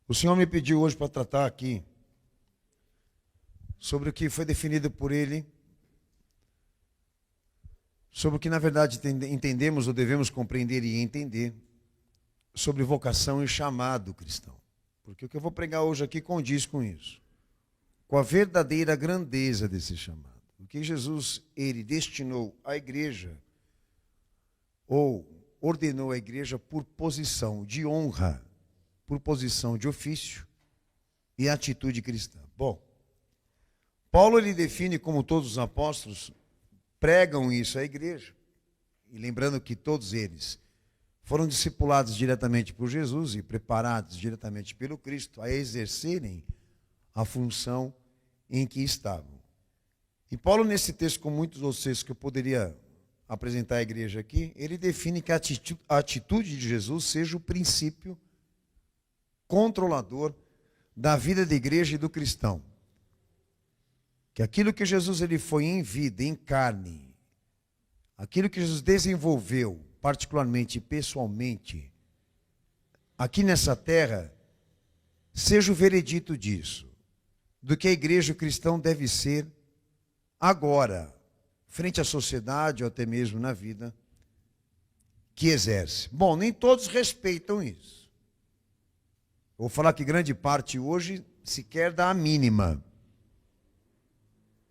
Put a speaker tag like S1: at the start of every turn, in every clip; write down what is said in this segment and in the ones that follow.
S1: O Senhor me pediu hoje para tratar aqui sobre o que foi definido por Ele, sobre o que na verdade entendemos ou devemos compreender e entender sobre vocação e chamado cristão. Porque o que eu vou pregar hoje aqui condiz com isso, com a verdadeira grandeza desse chamado. O que Jesus, Ele destinou à igreja, ou ordenou à igreja por posição de honra, por posição de ofício e atitude cristã. Bom, Paulo ele define, como todos os apóstolos pregam isso à igreja, e lembrando que todos eles foram discipulados diretamente por Jesus e preparados diretamente pelo Cristo a exercerem a função em que estavam. E Paulo, nesse texto, com muitos outros textos que eu poderia apresentar à igreja aqui, ele define que a atitude de Jesus seja o princípio controlador da vida da igreja e do cristão. Que aquilo que Jesus ele foi em vida, em carne, aquilo que Jesus desenvolveu, particularmente e pessoalmente, aqui nessa terra, seja o veredito disso, do que a igreja e o cristão deve ser agora, frente à sociedade ou até mesmo na vida que exerce. Bom, nem todos respeitam isso. Vou falar que grande parte hoje sequer dá a mínima.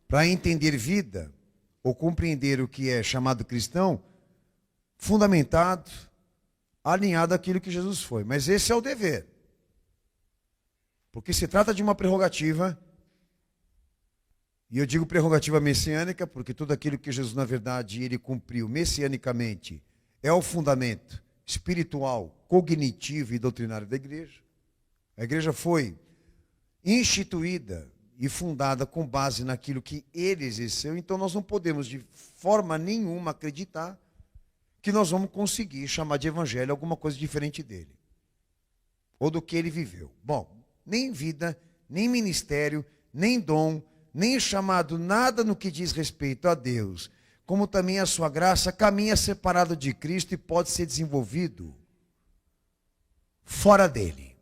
S1: Para entender vida, ou compreender o que é chamado cristão, fundamentado, alinhado àquilo que Jesus foi. Mas esse é o dever. Porque se trata de uma prerrogativa, e eu digo prerrogativa messiânica, porque tudo aquilo que Jesus, na verdade, ele cumpriu messianicamente, é o fundamento espiritual, cognitivo e doutrinário da igreja. A igreja foi instituída e fundada com base naquilo que ele exerceu, então nós não podemos de forma nenhuma acreditar que nós vamos conseguir chamar de evangelho alguma coisa diferente dele, ou do que ele viveu. Bom, nem vida, nem ministério, nem dom, nem chamado, nada no que diz respeito a Deus, como também a sua graça, caminha separado de Cristo e pode ser desenvolvido fora dele.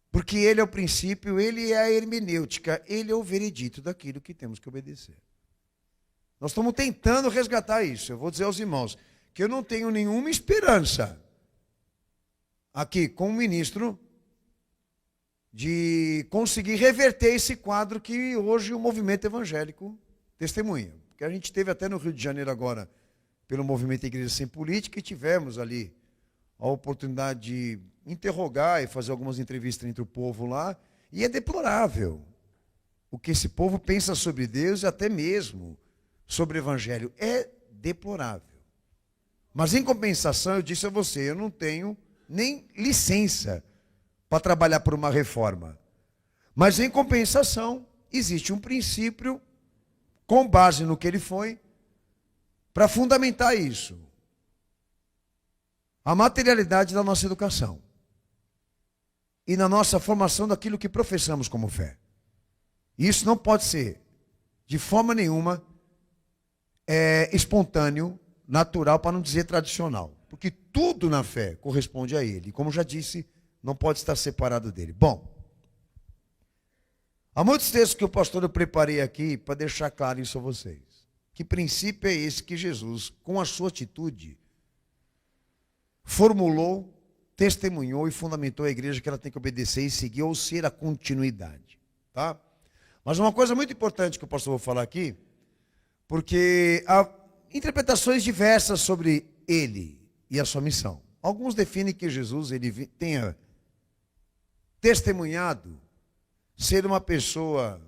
S1: Porque ele é o princípio, ele é a hermenêutica, ele é o veredito daquilo que temos que obedecer. Nós estamos tentando resgatar isso. Eu vou dizer aos irmãos que eu não tenho nenhuma esperança aqui como ministro de conseguir reverter esse quadro que hoje o movimento evangélico testemunha. Porque a gente teve até no Rio de Janeiro agora, pelo movimento Igreja Sem Política, e tivemos ali a oportunidade de interrogar e fazer algumas entrevistas entre o povo lá, e é deplorável o que esse povo pensa sobre Deus e até mesmo sobre o Evangelho. É deplorável. Mas em compensação, eu disse a você, eu não tenho nem licença para trabalhar por uma reforma. Mas em compensação, existe um princípio, com base no que ele foi, para fundamentar isso. A materialidade da nossa educação e na nossa formação daquilo que professamos como fé. E isso não pode ser, de forma nenhuma, espontâneo, natural, para não dizer tradicional. Porque tudo na fé corresponde a ele. E como já disse, não pode estar separado dele. Bom, há muitos textos que o pastor eu preparei aqui para deixar claro isso a vocês. Que princípio é esse que Jesus, com a sua atitude, formulou, testemunhou e fundamentou a igreja que ela tem que obedecer e seguir, ou ser a continuidade. Tá? Mas uma coisa muito importante que o pastor vai falar aqui, porque há interpretações diversas sobre ele e a sua missão. Alguns definem que Jesus ele tenha testemunhado ser uma pessoa,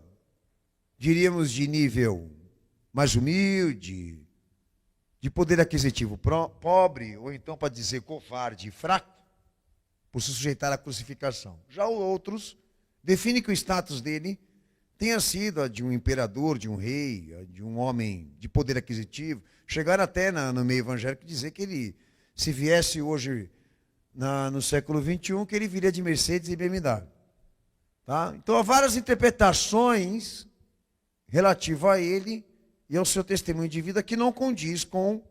S1: diríamos, de nível mais humilde, de poder aquisitivo pobre, ou então para dizer covarde e fraco, por se sujeitar à crucificação. Já outros definem que o status dele tenha sido a de um imperador, de um rei, de um homem de poder aquisitivo. Chegaram até no meio evangélico dizer que ele, se viesse hoje no século XXI, que ele viria de Mercedes e BMW. Tá? Então há várias interpretações relativas a ele e ao seu testemunho de vida que não condiz com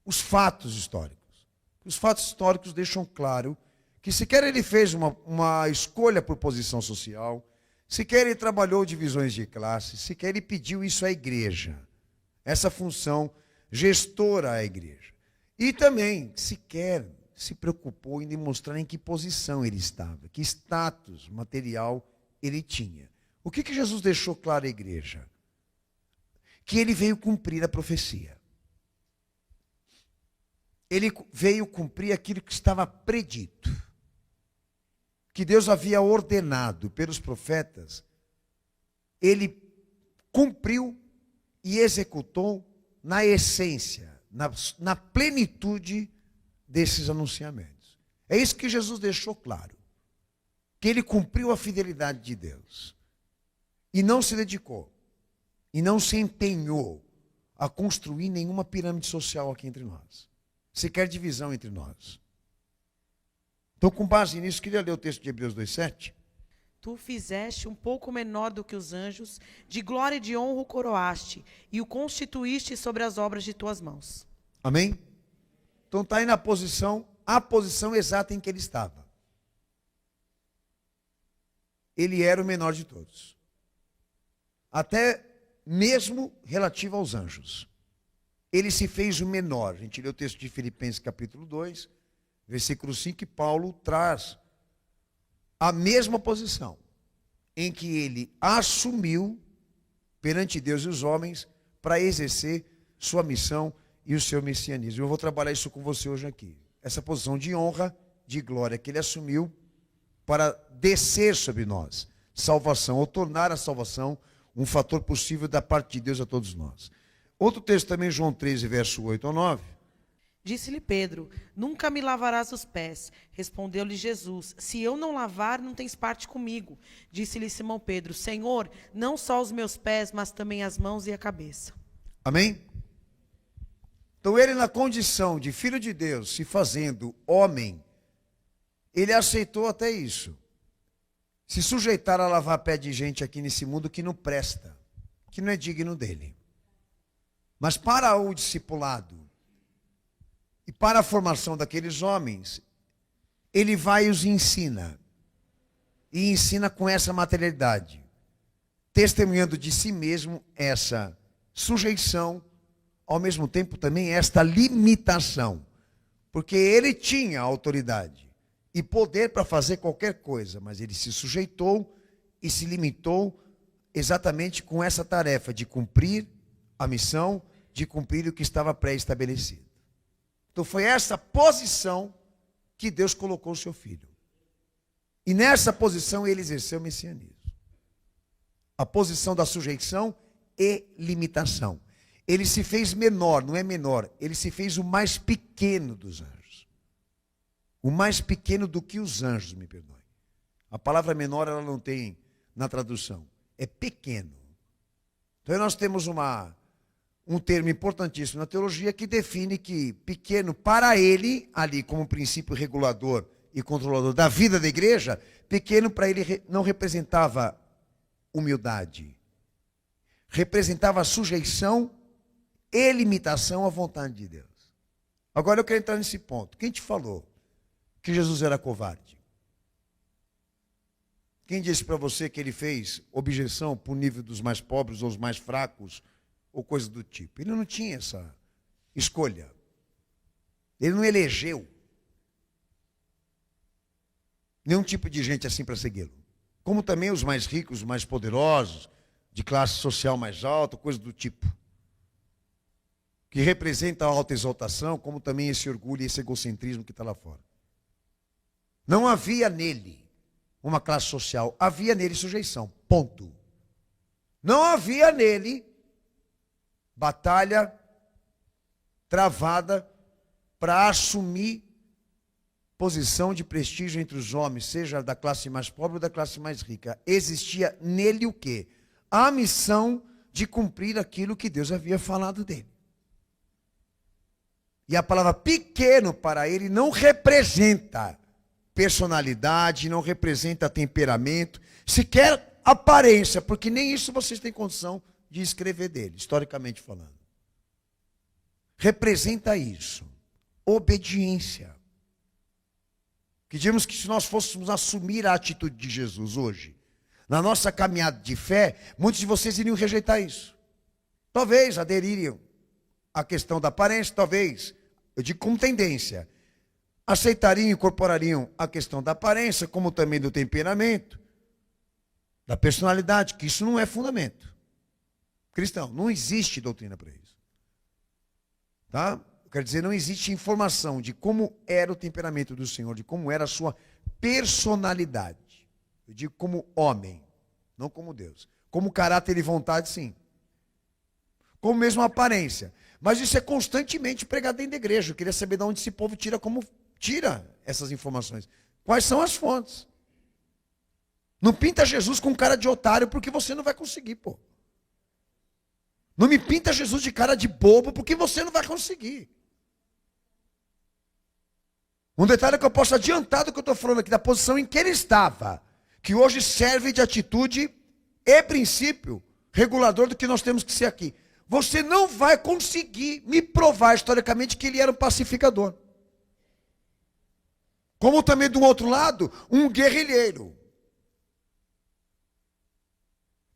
S1: os fatos históricos. Os fatos históricos deixam claro que sequer ele fez uma escolha por posição social, sequer ele trabalhou divisões de classe, sequer ele pediu isso à igreja, essa função gestora à igreja. E também sequer se preocupou em demonstrar em que posição ele estava, que status material ele tinha. O que Jesus deixou claro à igreja? Que ele veio cumprir a profecia. Ele veio cumprir aquilo que estava predito, que Deus havia ordenado pelos profetas. Ele cumpriu e executou na essência, na plenitude desses anunciamentos. É isso que Jesus deixou claro, que ele cumpriu a fidelidade de Deus e não se dedicou e não se empenhou a construir nenhuma pirâmide social aqui entre nós, sequer divisão entre nós. Então, com base nisso, queria ler o texto de Hebreus 2:7.
S2: Tu fizeste um pouco menor do que os anjos, de glória e de honra o coroaste, e o constituíste sobre as obras de tuas mãos.
S1: Amém? Então está aí na posição, a posição exata em que ele estava. Ele era o menor de todos. Até mesmo relativo aos anjos. Ele se fez o menor. A gente lê o texto de Filipenses capítulo 2, versículo 5, que Paulo traz a mesma posição em que ele assumiu perante Deus e os homens para exercer sua missão e o seu messianismo. Eu vou trabalhar isso com você hoje aqui. Essa posição de honra, de glória que ele assumiu para descer sobre nós salvação, ou tornar a salvação um fator possível da parte de Deus a todos nós. Outro texto também, João 13, verso 8 ao 9.
S2: Disse-lhe Pedro, nunca me lavarás os pés. Respondeu-lhe Jesus, se eu não lavar, não tens parte comigo. Disse-lhe Simão Pedro, Senhor, não só os meus pés, mas também as mãos e a cabeça.
S1: Amém? Então ele, na condição de filho de Deus, se fazendo homem, ele aceitou até isso. Se sujeitar a lavar pé de gente aqui nesse mundo que não presta, que não é digno dele. Mas para o discipulado e para a formação daqueles homens, ele vai e os ensina. E ensina com essa materialidade, testemunhando de si mesmo essa sujeição, ao mesmo tempo também esta limitação. Porque ele tinha autoridade e poder para fazer qualquer coisa, mas ele se sujeitou e se limitou exatamente com essa tarefa de cumprir a missão, de cumprir o que estava pré-estabelecido. Então foi essa posição que Deus colocou o seu filho. E nessa posição ele exerceu o messianismo. A posição da sujeição e limitação. Ele se fez menor, não é menor, ele se fez o mais pequeno dos anjos. O mais pequeno do que os anjos, me perdoem. A palavra menor ela não tem na tradução, é pequeno. Então nós temos um termo importantíssimo na teologia que define que pequeno para ele, ali como princípio regulador e controlador da vida da igreja, pequeno para ele não representava humildade. Representava sujeição e limitação à vontade de Deus. Agora eu quero entrar nesse ponto. Quem te falou que Jesus era covarde? Quem disse para você que ele fez objeção por nível dos mais pobres ou os mais fracos ou coisa do tipo? Ele não tinha essa escolha. Ele não elegeu nenhum tipo de gente assim para segui-lo. Como também os mais ricos, os mais poderosos, de classe social mais alta, coisa do tipo. Que representa a alta exaltação, como também esse orgulho e esse egocentrismo que está lá fora. Não havia nele uma classe social, havia nele sujeição, ponto. Não havia nele batalha travada para assumir posição de prestígio entre os homens, seja da classe mais pobre ou da classe mais rica. Existia nele o quê? A missão de cumprir aquilo que Deus havia falado dele. E a palavra pequeno para ele não representa personalidade, não representa temperamento, sequer aparência, porque nem isso vocês têm condição de escrever dele, historicamente falando. Representa isso, obediência. Que digamos que se nós fôssemos assumir a atitude de Jesus hoje, na nossa caminhada de fé, muitos de vocês iriam rejeitar isso. Talvez adeririam à questão da aparência, talvez, eu digo como tendência, aceitariam e incorporariam a questão da aparência, como também do temperamento, da personalidade, que isso não é fundamento cristão, não existe doutrina para isso. Tá? Quer dizer, não existe informação de como era o temperamento do Senhor, de como era a sua personalidade. Eu digo como homem, não como Deus. Como caráter e vontade, sim. Como mesmo aparência. Mas isso é constantemente pregado dentro da igreja. Eu queria saber de onde esse povo tira essas informações. Quais são as fontes? Não pinta Jesus com cara de otário, porque você não vai conseguir, pô. Não me pinta Jesus de cara de bobo, porque você não vai conseguir. Um detalhe que eu posso adiantar do que eu estou falando aqui, da posição em que ele estava, que hoje serve de atitude e princípio regulador do que nós temos que ser aqui. Você não vai conseguir me provar historicamente que ele era um pacificador. Como também, do outro lado, um guerrilheiro.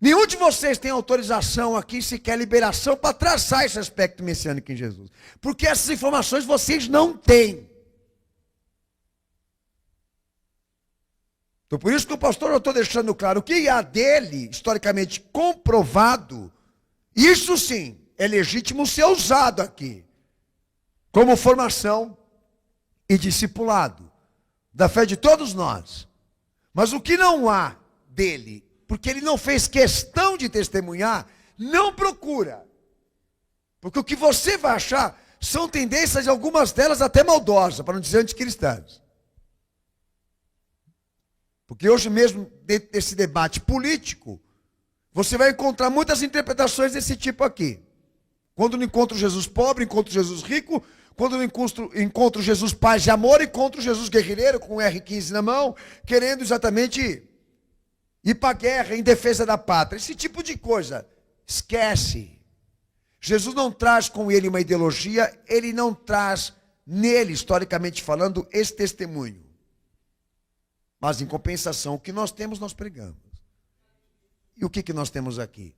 S1: Nenhum de vocês tem autorização aqui, sequer liberação, para traçar esse aspecto messiânico em Jesus. Porque essas informações vocês não têm. Então, por isso que o pastor, eu estou deixando claro, o que há dele, historicamente comprovado, isso sim, é legítimo ser usado aqui, como formação e discipulado da fé de todos nós. Mas o que não há dele, porque ele não fez questão de testemunhar, não procura. Porque o que você vai achar são tendências, algumas delas até maldosas, para não dizer anticristãs. Porque hoje mesmo, dentro desse debate político, você vai encontrar muitas interpretações desse tipo aqui. Quando não encontro Jesus pobre, encontro Jesus rico. Quando não encontro Jesus paz de amor, encontro Jesus guerrilheiro com o R15 na mão, querendo exatamente ir para a guerra em defesa da pátria. Esse tipo de coisa, esquece. Jesus não traz com ele uma ideologia, ele não traz nele, historicamente falando, esse testemunho. Mas em compensação, o que nós temos, nós pregamos. E o que nós temos aqui?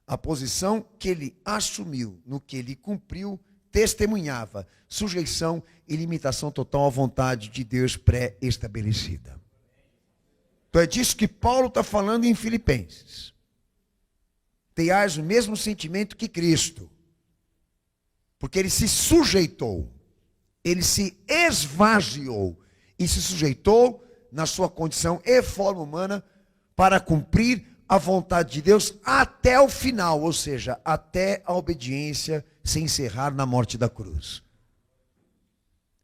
S1: A posição que ele assumiu, no que ele cumpriu, testemunhava sujeição e limitação total à vontade de Deus pré-estabelecida. Então é disso que Paulo está falando em Filipenses. Tenhais o mesmo sentimento que Cristo. Porque ele se sujeitou, ele se esvaziou e se sujeitou na sua condição e forma humana para cumprir a vontade de Deus até o final, ou seja, até a obediência se encerrar na morte da cruz.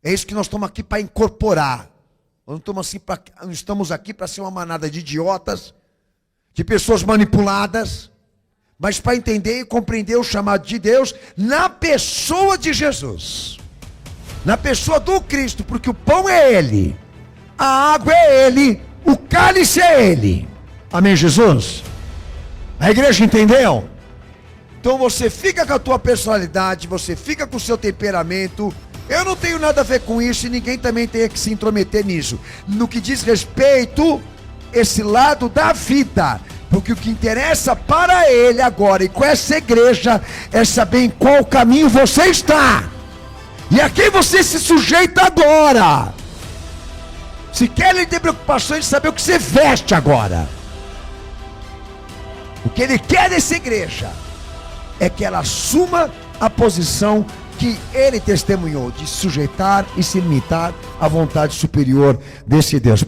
S1: É isso que nós estamos aqui para incorporar. Nós não estamos aqui para ser uma manada de idiotas, de pessoas manipuladas, mas para entender e compreender o chamado de Deus na pessoa de Jesus, na pessoa do Cristo, porque o pão é Ele, a água é Ele, o cálice é Ele. Amém, Jesus? A igreja entendeu? Então você fica com a tua personalidade, você fica com o seu temperamento. Eu não tenho nada a ver com isso e ninguém também tem que se intrometer nisso. No que diz respeito, esse lado da vida. Porque o que interessa para ele agora e com essa igreja é saber em qual caminho você está. E a quem você se sujeita agora. Se quer ele ter preocupações de saber o que você veste agora. O que ele quer dessa igreja é que ela assuma a posição que ele testemunhou, de sujeitar e se limitar à vontade superior desse Deus.